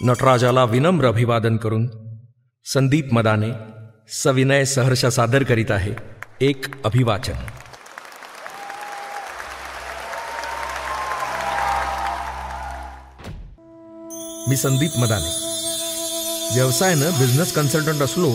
नटराजाला विनम्र अभिवादन करून संदीप मदाने सविनय सहर्ष सादर करीत आहे एक अभिवाचन. मी संदीप मदाने. व्यवसायानं बिझनेस कन्सल्टंट असलो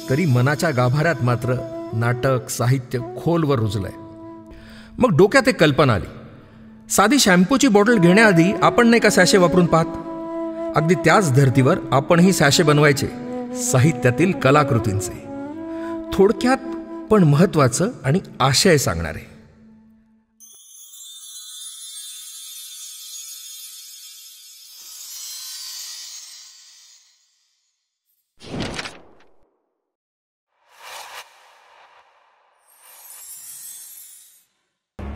तरी मनाच्या गाभाऱ्यात मात्र नाटक साहित्य खोलवर रुजलंय. मग डोक्यात एक कल्पना आली. साधी शॅम्पूची बॉटल घेण्याआधी आपण नाही का सॅशे वापरून पाहत, अगदी त्याच धर्तीवर आपणही सॅशे बनवायचे साहित्यातील कलाकृतींचे. थोडक्यात पण महत्वाचं आणि आशय सांगणारे.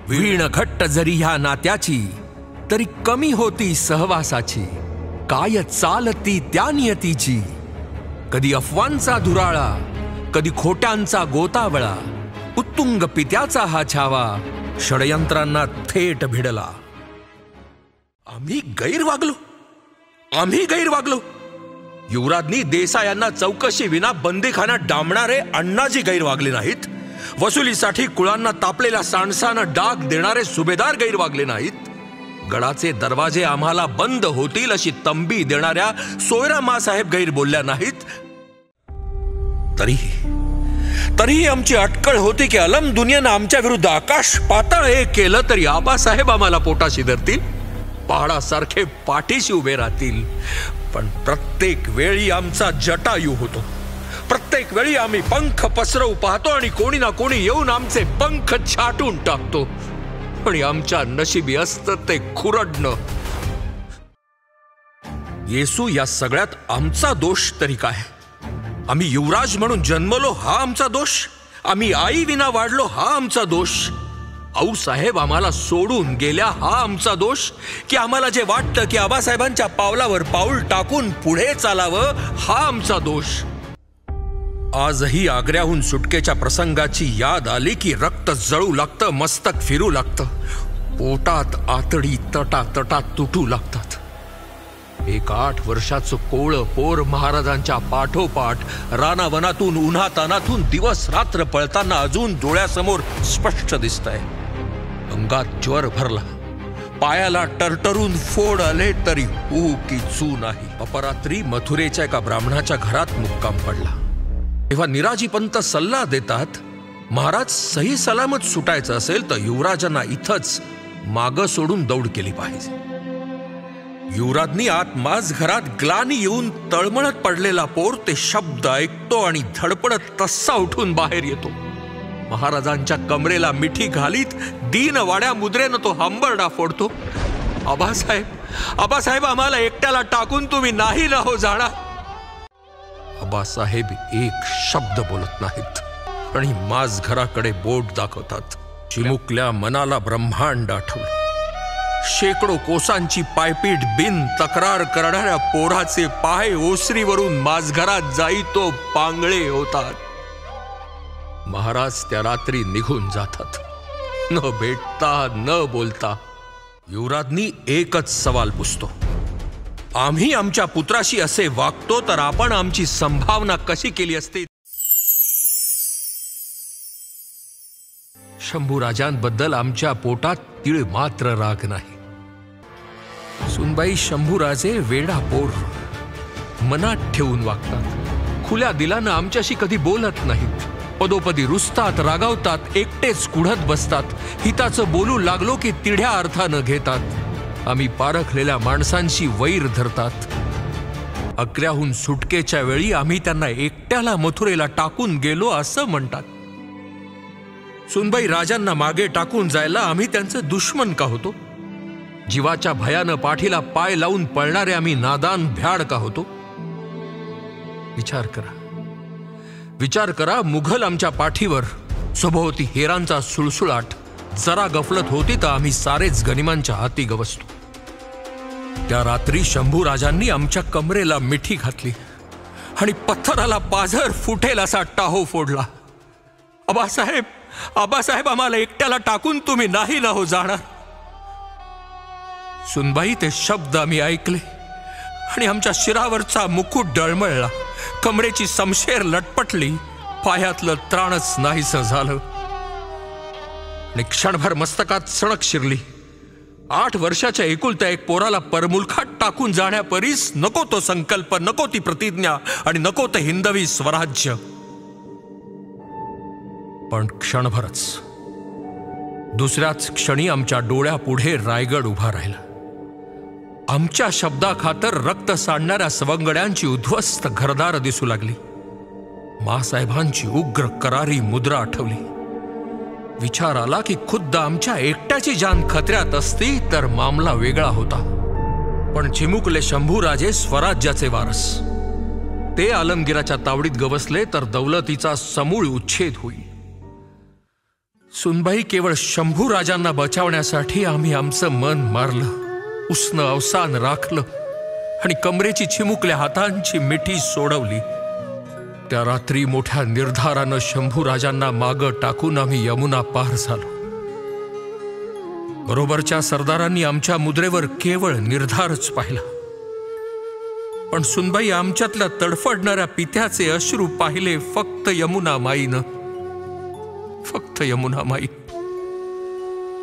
वीण घट्ट जरी ह्या नात्याची तरी कमी होती सहवासाची. काय चालती त्या नियतीची, कधी अफवांचा धुराळा कधी खोट्यांचा गोतावळा. उत्तुंग पित्याचा हा छावा षडयंत्रांना थेट भिडला. आम्ही गैरवागलो. युवराजनी देसायांना चौकशी विना बंदीखान्यात डांबणारे अण्णाजी गैरवागले नाहीत. वसुलीसाठी कुळांना तापलेल्या सांडसानं डाग देणारे सुभेदार गैरवागले नाहीत. गडाचे दरवाजे आम्हाला बंद होतील अशी तंबी देणाऱ्या सोयरामासाहेब गैर बोलल्या नाहीत. तरीही आमची अटकळ होती की अलम दुनियेनं आमच्या विरुद्ध आकाश पाताळ एक केलं तरी आबासाहेब आम्हाला पोटाशी धरतील, पहाडासारखे पाठीशी उभे राहतील. पण प्रत्येक वेळी आमचा जटायू होतो. प्रत्येक वेळी आम्ही पंख पसरवू पाहतो आणि कोणी ना कोणी येऊन आमचे पंख छाटून टाकतो. आणि आमच्या नशिबी असतं ते खुरडणं. येसू या सगळ्यात आमचा दोष तरी काय? आम्ही युवराज म्हणून जन्मलो हा आमचा दोष? आम्ही आई विना वाढलो हा आमचा दोष? आऊसाहेब आम्हाला सोडून गेल्या हा आमचा दोष? की आम्हाला जे वाटतं की आबासाहेबांच्या पावलावर पाऊल टाकून पुढे चालावं हा आमचा दोष? आजही आग्र्याहून सुटकेच्या प्रसंगाची याद आली की रक्त जळू लागतं, मस्तक फिरू लागतं, पोटात आतडी तटा तुटू लागतात. एक 8 वर्षाचं कोळ पोर महाराजांच्या पाठोपाठ रानावनातून उन्हातानातून दिवस रात्र पळताना अजून डोळ्यासमोर स्पष्ट दिसतंय. अंगात ज्वर भरला, पायाला टरटरून फोड आले तरी हू की चू नाही. अपरात्री मथुरेच्या एका ब्राह्मणाच्या घरात मुक्काम पडला. तेव्हा निराजीपंत सल्ला देतात, महाराज सही सलामत सुटायचं असेल तर युवराजांना इथंच माग सोडून दौड केली पाहिजे. युवराजनी आत माझ घरात ग्लानी येऊन तळमळत पडलेला पोर ते शब्द ऐकतो आणि धडपडत तस्सा उठून बाहेर येतो. महाराजांच्या कमरेला मिठी घालीत दीन वाड्या मुद्रेनं तो हंबरडा फोडतो. आबासाहेब आम्हाला एकट्याला टाकून तुम्ही नाही ना हो जाणार. आबासाहेब एक शब्द बोलत नाहीत आणि माझ घराकडे बोट दाखवतात. चिमुकल्या मनाला ब्रह्मांड आठवलं. शेकडो कोसांची पायपीट बिन तक्रार करणाऱ्या पोराचे पाय ओसरीवरून माझ घरात जाई तो पांगळे होतात. महाराज त्या रात्री निघून जातात, न भेटता न बोलता. युवराजनी एकच सवाल पुसतो, आम्ही आमच्या पुत्राशी असे वागतो तर आपण आमची संभावना कशी केली असती? शंभूराजांबद्दल आमच्या पोटात तीळ मात्र राग नाही. सुनबाई शंभूराजे वेडा पोर मनात ठेवून वागतात. खुल्या दिलानं आमच्याशी कधी बोलत नाहीत. पदोपदी रुसतात, रागावतात, एकटेच कुढत बसतात. हिताचं बोलू लागलो की तिढ्या अर्थानं घेतात. आम्ही पारखलेल्या माणसांशी वैर धरतात. आग्र्याहून सुटकेच्या वेळी आम्ही त्यांना एकट्याला मथुरेला टाकून गेलो असं म्हणतात. सुनबाई राजांना मागे टाकून जायला आम्ही त्यांचे दुश्मन का होतो? जीवाच्या भयानं पाठीला पाय लावून पळणारे आम्ही नादान भ्याड का होतो? विचार करा. मुघल आमच्या पाठीवर, सभोवती हेरांचा सुळसुळाट. जरा गफलत होती तर आम्ही सारेच गनिमांच्या हाती गवसतो. त्या रात्री शंभूराजांनी आमच्या कमरेला मिठी घातली आणि पत्थराला पाझर फुटेल असा टाहो फोडला. आबासाहेब आम्हाला एकट्याला टाकून तुम्ही नाही ना हो जाणार. सुनबाई ते शब्द आम्ही ऐकले आणि आमच्या शिरावरचा मुकुट डळमळला, कमरेची समशेर लटपटली, पायातलं त्राणच नाहीसं झालं आणि क्षणभर मस्तकात सणक शिरली. 8 वर्षाच्या एकुलत्या एक पोराला परमुलखात टाकून जाण्यापरीस नको तो संकल्प, नको ती प्रतिज्ञा आणि नको ते हिंदवी स्वराज्य. पण क्षणभरच, दुसऱ्याच क्षणी आमच्या डोळ्यापुढे रायगड उभा राहिला. आमच्या शब्दाखातर रक्त सांडणाऱ्या सवंगड्यांची उद्ध्वस्त घरदार दिसू लागली. मासाहेबांची उग्र करारी मुद्रा आठवली. विचार आला की खुद्द आमच्या एकट्याची जान खतऱ्यात असती तर मामला वेगळा होता. पण चिमुकले शंभूराजे स्वराज्याचे वारस. ते आलमगीराच्या तावडीत गवसले तर दौलतीचा समूळ उच्छेद होईल. सुनबाई केवळ शंभूराजांना बचावण्यासाठी आम्ही आमचं मन मारलं, उसनं अवसान राखलं आणि कमरेची चिमुकल्या हातांची मिठी सोडवली. त्या रात्री मोठ्या निर्धारानं शंभूराजांना मागं टाकून आम्ही यमुना पार झालो. बरोबरच्या सरदारांनी आमच्या मुद्रेवर केवळ निर्धारच पाहिला. पण सुनबाई आमच्यातल्या तडफडणाऱ्या पित्याचे अश्रू पाहिले फक्त यमुना माईनं, फक्त यमुना माई.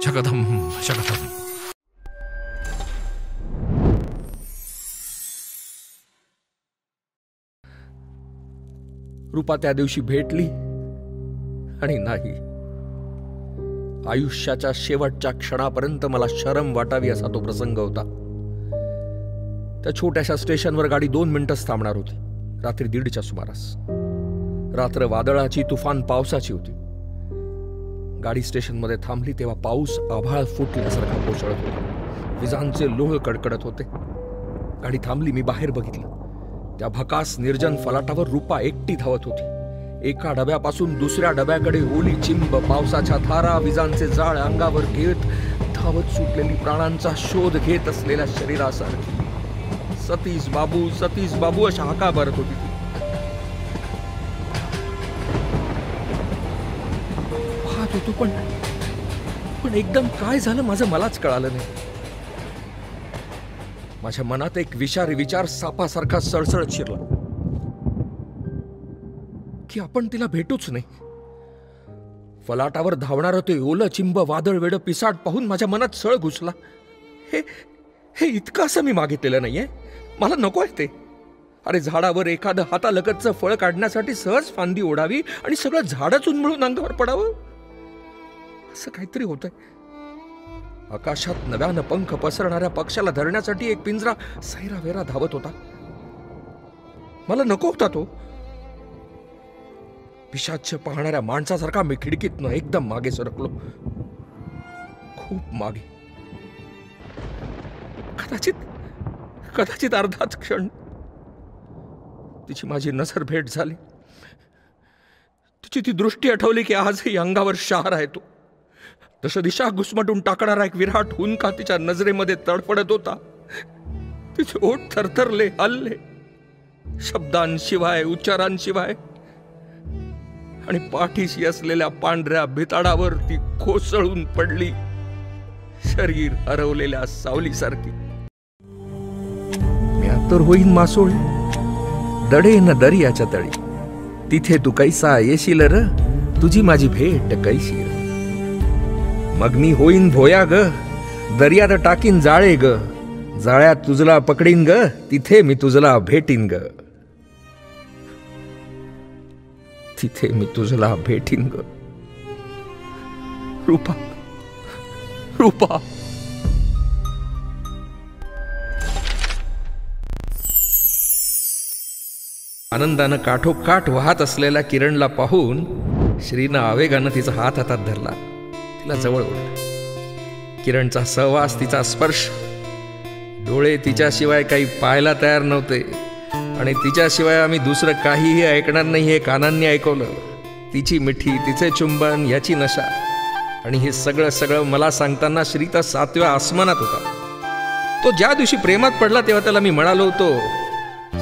जगदंब जगदंब. रूपा त्या दिवशी भेटली आणि नाही. आयुष्याच्या शेवटच्या क्षणापर्यंत मला शरम वाटावी असा तो प्रसंग होता. त्या छोट्याशा स्टेशनवर गाडी 2 मिनिटंच थांबणार होती. रात्री 1:30च्या सुमारास. रात्र वादळाची, तुफान पावसाची होती. गाडी स्टेशनमध्ये थांबली तेव्हा पाऊस आभाळ फुटल्यासारखा कोसळत होता. विजांचे लोह कडकडत होते. गाडी थांबली. मी बाहेर बघितलं. त्या भकास निर्जन फलाटावर रूपा एकटी धावत होती. एका डब्यापासून दुसऱ्या डब्याकडे ओली चिंब, पावसाच्या धारा, विजांचे जाळ अंगावर घेत धावत सुटलेली, प्राणांचा शोध घेत असलेल्या शरीरासारखी. सतीश बाबू, सतीश बाबू अशा हाका भरत होती ती. पाहत होतो पण एकदम काय झालं माझं मलाच कळालं नाही. माझ्या मनात एक विषारी विचार सापासारखा सळसळत शिरला की आपण तिला भेटूच नाही. फलाटावर धावणारं ते ओलं चिंब, वादळ वेड पिसाट पाहून माझ्या मनात सळ घुसला. हे इतकं असं मी मागितलेलं नाहीये. मला नकोय ते. अरे, झाडावर एखादं हातालगतचं फळ काढण्यासाठी सहज फांदी ओढावी आणि सगळं झाडच उन्मळून अंगावर पडावं, असं काहीतरी होतंय. आकाशात नव्यानं पंख पसरणाऱ्या पक्षाला धरण्यासाठी एक पिंजरा सैरावेरा धावत होता. मला नको होता तो. पिशाच्य पाहणाऱ्या माणसासारखा मी खिडकीतनं एकदम मागे सरकलो. खूप मागे. कदाचित अर्धाच क्षण तिची माझी नजर भेट झाली. तिची ती दृष्टी आठवली की आजही अंगावर शहार आहे तो. दशदिशा घुसमटून टाकणारा एक विराट हुंका तिच्या नजरेमध्ये तडफडत होता. तिचे ओठ थरथरले, हलले. शब्दांशिवाय, उच्चारांशिवाय. आणि पाठीशी असलेल्या पांढऱ्या भिताडावर ती कोसळून पडली, शरीर हरवलेल्या सावलीसारखी. मी आतुर होईन मासोळी, दडेन दर्याच्या तळी. तिथे तू कैसा येशील र, तुझी माझी भेट कैशी. मग मी होईन भोया ग, दर्यात टाकीन जाळे ग. जाळ्यात तुझला पकडीन ग, तिथे मी तुझला भेटीन ग. तिथे मी तुझला भेटीन ग. रूपा, रूपा. आनंदानं काठोकाठ वाहत असलेल्या किरणला पाहून श्रीनं आवेगानं तिचा हात हातात धरला, तिला जवळ ओढलं. किरणचा सहवास, तिचा स्पर्श. डोळे तिच्याशिवाय काही पाहायला तयार नव्हते आणि तिच्याशिवाय आम्ही दुसरं काहीही ऐकणार नाही हे कानांनी ऐकवलं. तिची मिठी, तिचे चुंबन, याची नशा. आणि हे सगळं मला सांगताना श्री तर 7व्या आसमानात होता. तो ज्या दिवशी प्रेमात पडला तेव्हा त्याला मी म्हणालो होतो,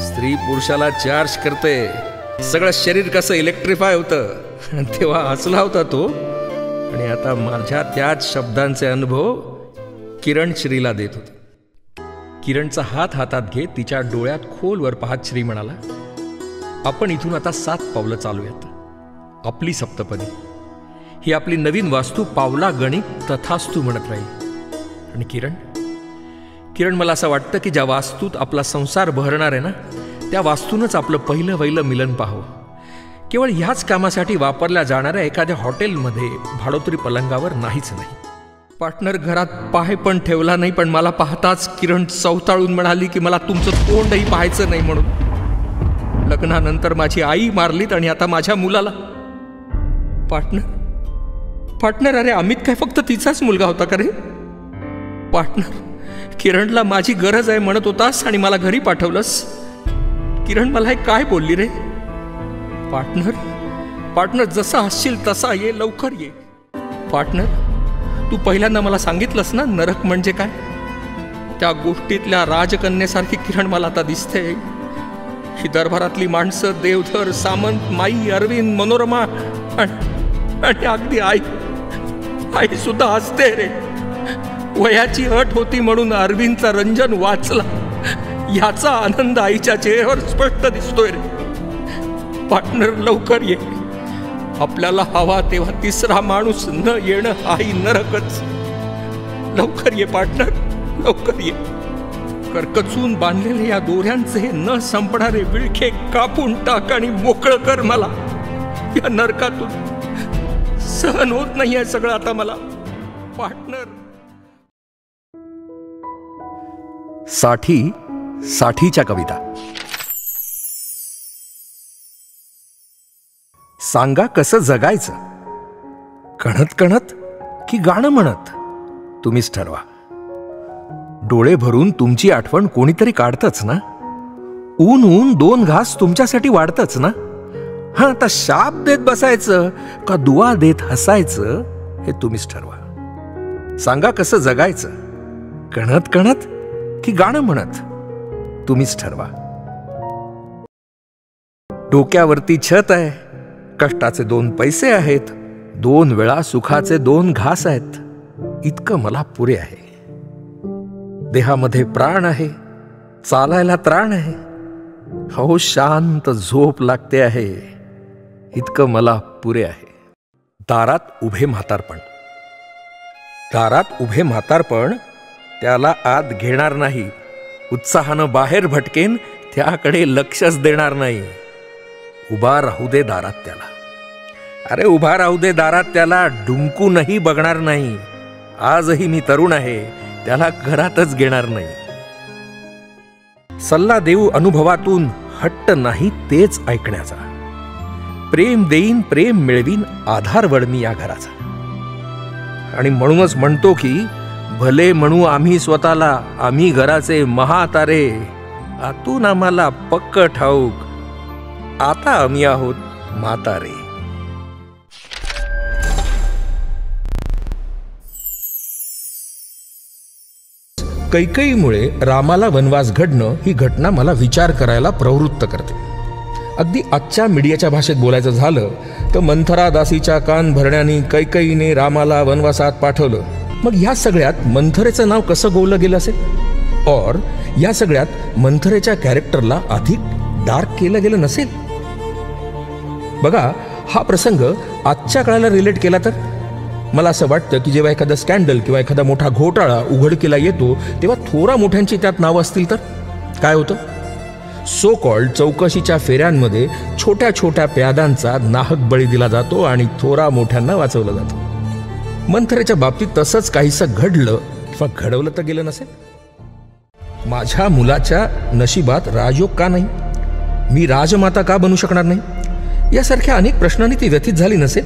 स्त्री पुरुषाला चार्ज करते, सगळं शरीर कसं इलेक्ट्रिफाय होतं. तेव्हा हसला होता तो. आणि आता माझ्या त्याच शब्दांचे अनुभव किरण श्रीला देत होते. किरणचा हात हातात घेत तिच्या डोळ्यात खोलवर पाहत श्री म्हणाला, आपण इथून आता 7 पावलं चालूयात. आपली सप्तपदी, ही आपली नवीन वास्तू पावला गणित तथास्तू म्हणत राहील. आणि किरण, मला असं वाटतं की ज्या वास्तूत आपला संसार बहरणार आहे ना, त्या वास्तूनच आपलं पहिलं वहिलं मिलन पाहावं. केवळ ह्याच कामासाठी वापरल्या जाणाऱ्या एखाद्या हॉटेलमध्ये भाडोत्री पलंगावर नाहीच नाही. पार्टनर घरात पाय पण ठेवला नाही, पण मला पाहताच किरण चवताळून म्हणाली की मला तुमचं तोंडही पाहायचं नाही म्हणून. लग्नानंतर माझी आई मारलीत आणि आता माझ्या मुलाला. पार्टनर, अरे अमित काय फक्त तिचाच मुलगा होता का रे? पार्टनर, किरणला माझी गरज आहे म्हणत होतास आणि मला घरी पाठवलंस. किरण मला हे काय बोलली रे? पार्टनर, जसा असशील तसा ये, लवकर ये. पार्टनर, तू पहिल्यांदा मला सांगितलंस ना नरक म्हणजे काय? त्या गोष्टीतल्या राजकन्येसारखी किरण मला आता दिसते. ही दरबारातली माणसं, देवधर, सामंत, माई, अरविंद, मनोरमा आणि अगदी आई सुद्धा असते रे. वयाची अट होती म्हणून अरविंदचा रंजन वाचला, याचा आनंद आईच्या चेहऱ्यावर स्पष्ट दिसतोय रे. पार्टनर, लवकर ये. आपल्याला हवा तेव्हा तिसरा माणूस न येणं हाही नरकच. लवकर ये पार्टनर, लवकर ये. करकचून बांधलेले या दोऱ्यांचे न संपणारे विळखे कापून टाक आणि मोकळं कर मला. या नरकातून सहन होत नाहीये सगळं आता मला. पार्टनर. साठीच्या कविता. सांगा कसं जगायचं, कणत कणत की गाणं म्हणत, तुम्हीच ठरवा. डोळे भरून तुमची आठवण कोणीतरी काढतच ना. ऊन 2 घास तुमच्यासाठी वाढतच ना. हा, आता शाप देत बसायचं का दुआ देत हसायचं हे तुम्हीच ठरवा. सांगा कसं जगायचं, कणत कणत की गाणं म्हणत, तुम्हीच ठरवा. डोक्यावरती छत आहे, कष्टाचे 2 पैसे आहेत, 2 वेळा सुखाचे 2 घास आहेत, इतकं मला पुरे आहे. देहामध्ये प्राण आहे, चालायला त्राण आहे, हो शांत झोप लागते आहे, इतकं मला पुरे आहे. दारात उभे म्हातारपण त्याला आत घेणार नाही. उत्साहानं बाहेर भटकेन, त्याकडे लक्षच देणार नाही. उभा राहू दे दारात त्याला. अरे उभा राहू दे दारात त्याला, डुंकूनही बघणार नाही. आजही मी तरुण आहे, त्याला घरातच घेणार नाही. सल्ला देऊ अनुभवातून, हट्ट नाही तेच ऐकण्याचा. प्रेम देईन, प्रेम मिळवीन, आधार वळमी या घराचा. आणि म्हणूनच म्हणतो की भले म्हणू आम्ही स्वतःला, आम्ही घराचे महातारे. आतून आम्हाला पक्क ठाऊक, आता आम्ही आहोत म्हातारे. कैकेयीमुळे रामाला वनवास घडणं ही घटना मला विचार करायला प्रवृत्त करते. अगदी आजच्या मीडियाच्या भाषेत बोलायचं झालं तर मंथरा दासीच्या कान भरण्याने कैकेयीने रामाला वनवासात पाठवलं. मग ह्या सगळ्यात मंथरेचं नाव कसं गोवलं गेलं असेल? और या सगळ्यात मंथरेच्या कॅरेक्टरला अधिक डार्क केलं गेलं नसेल? बघा, हा प्रसंग आजच्या काळाला रिलेट केला तर मला असं वाटतं की जेव्हा एखादा स्कॅन्डल किंवा एखादा मोठा घोटाळा उघडकीला येतो, तेव्हा थोरा मोठ्यांची त्यात नावं असतील तर काय होतं? सो कॉल्ड चौकशीच्या फेऱ्यांमध्ये छोट्या छोट्या प्यादांचा नाहक बळी दिला जातो आणि थोरा मोठ्यांना वाचवलं जातं. मंथरेच्या बाबतीत तसंच काहीसं घडलं किंवा घडवलं तर गेलं नसेल? माझ्या मुलाच्या नशिबात राजयोग का नाही? मी राजमाता का बनू शकणार नाही? यासारख्या अनेक प्रश्नांनी ती व्यथित झाली नसेल?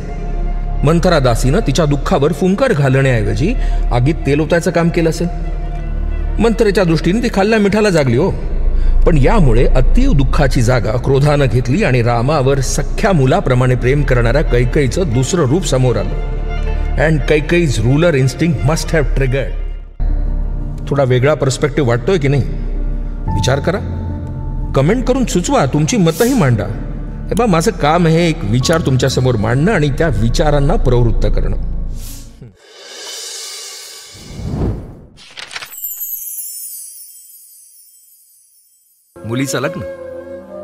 मंथरा दासीनं तिच्या दुःखावर फुंकर घालण्याऐवजी आगीत तेल ओतायचं काम केलं असेल. मंथरेच्या दृष्टीने ती खाल्ल्या मिठाला जागली हो. पण यामुळे अतीव दुःखाची जागा क्रोधानं घेतली आणि रामावर सख्या मुलाप्रमाणे प्रेम करणाऱ्या कैकेयीचं दुसरं रूप समोर आलं. And Kaikeyi's ruler instinct must have triggered. थोडा वेगळा पर्स्पेक्टिव्ह वाटतोय की नाही? विचार करा, कमेंट करून सुचवा, तुमची मतंही मांडा. हे बा, माझं काम आहे एक विचार तुमच्यासमोर मांडणं आणि त्या विचारांना प्रवृत्त करणं. मुलीचं लग्न,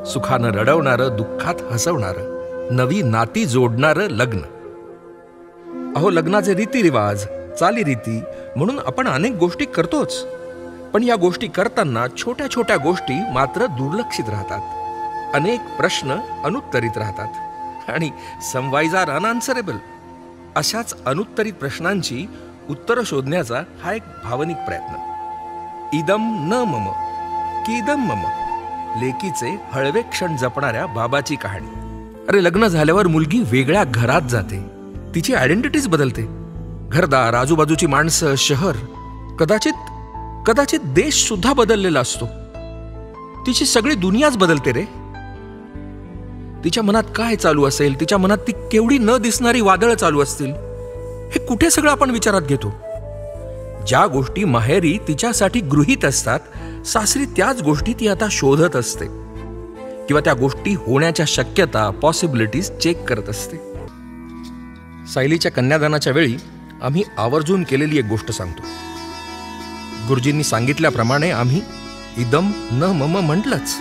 सुखानं रडवणारं, दुःखात हसवणारं, नवी नाती जोडणारं लग्न. अहो, लग्नाचे रीतिरिवाज, चालीरीती म्हणून आपण अनेक गोष्टी करतोच, पण या गोष्टी करताना छोट्या छोट्या गोष्टी मात्र दुर्लक्षित राहतात. अनेक प्रश्न अनुत्तरित राहतात आणि सम वाईज आर अनआन्सरेबल. अशाच अनुत्तरित प्रश्नांची उत्तरं शोधण्याचा हा एक भावनिक प्रयत्न. इदम न मम किदम मम, लेकीचे हळवे क्षण जपणाऱ्या बाबाची कहाणी. अरे, लग्न झाल्यावर मुलगी वेगळ्या घरात जाते, तिची आयडेंटिटीच बदलते. घरदार, आजूबाजूची माणसं, शहर, कदाचित देश सुद्धा बदललेला असतो. तिची सगळी दुनियाच बदलते रे. तिच्या मनात काय चालू असेल, तिच्या मनात ती केवढी न दिसणारी वादळ चालू असतील, हे कुठे सगळं आपण विचारात घेतो. ज्या गोष्टी माहेरी तिच्यासाठी गृहीत असतात, सासरी त्याच गोष्टी ती आता शोधत असते किंवा त्या गोष्टी होण्याच्या शक्यता, पॉसिबिलिटीज चेक करत असते. सायलीच्या कन्यादानाच्या वेळी आम्ही आवर्जून केलेली एक गोष्ट सांगतो. गुरुजींनी सांगितल्याप्रमाणे आम्ही इदम न मम म्हटलंच,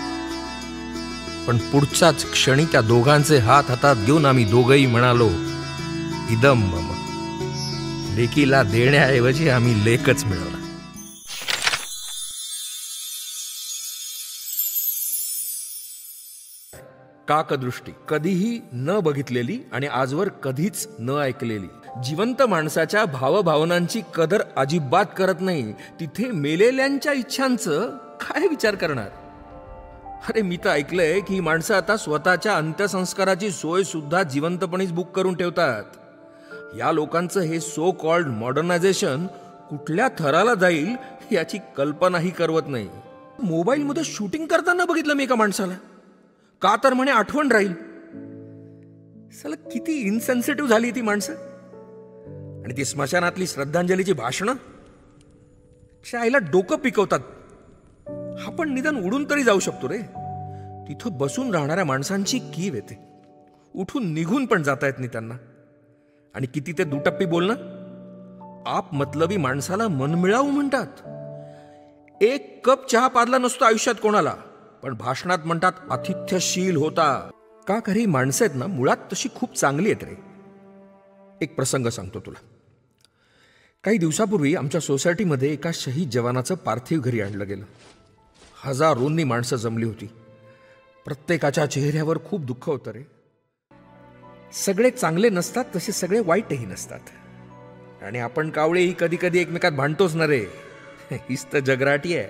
पण पुढच्याच क्षणी त्या दोघांचे हात हातात घेऊन आम्ही दोघंही म्हणालो इदम मम. लेकीला देण्याऐवजी आम्ही लेकच मिळवला. काकदृष्टी, कधीही न बघितलेली आणि आजवर कधीच न ऐकलेली. जिवंत माणसाच्या भावभावनांची कदर अजिबात करत नाही. तिथे मेलेल्यांच्या इच्छांचं काय विचार करणार. अरे, मी तर ऐकलंय की ही माणसं आता स्वतःच्या अंत्यसंस्काराची सोय सुद्धा जिवंतपणीच बुक करून ठेवतात. या लोकांचं हे सो कॉल्ड मॉडर्नायझेशन कुठल्या थराला जाईल याची कल्पनाही करवत नाही. मोबाईलमध्ये शूटिंग करताना बघितलं मी एका माणसाला. का तर म्हणे आठवण राहील. साला किती इनसेन्सिटिव्ह झाली ती माणसं. आणि ती स्मशानातली श्रद्धांजलीची भाषणं आईला डोकं पिकवतात. आपण निदान उडून तरी जाऊ शकतो रे. तिथं बसून राहणाऱ्या माणसांची कीव येते. उठून निघून पण जाता येत नाही त्यांना. आणि किती ते दुटप्पी बोलणं. आप मतलबी माणसाला मनमिळावू म्हणतात. एक कप चहा पाजला नसतो आयुष्यात कोणाला, पण भाषणात म्हणतात आतिथ्यशील होता. का खरी माणसं आहेत ना, मुळात तशी खूप चांगली आहेत रे. एक प्रसंग सांगतो तुला. काही दिवसापूर्वी आमच्या सोसायटीमध्ये एका शहीद जवानाचं पार्थिव घरी आणलं गेलं. हजारोंनी माणसं जमली होती. प्रत्येकाच्या चेहऱ्यावर खूप दुःख होतं रे. सगळे चांगले नसतात तसे सगळे वाईटही नसतात. आणि आपण कावळेही कधी कधी एकमेकात भांडतोच ना रे. हीच तर जगराटी आहे.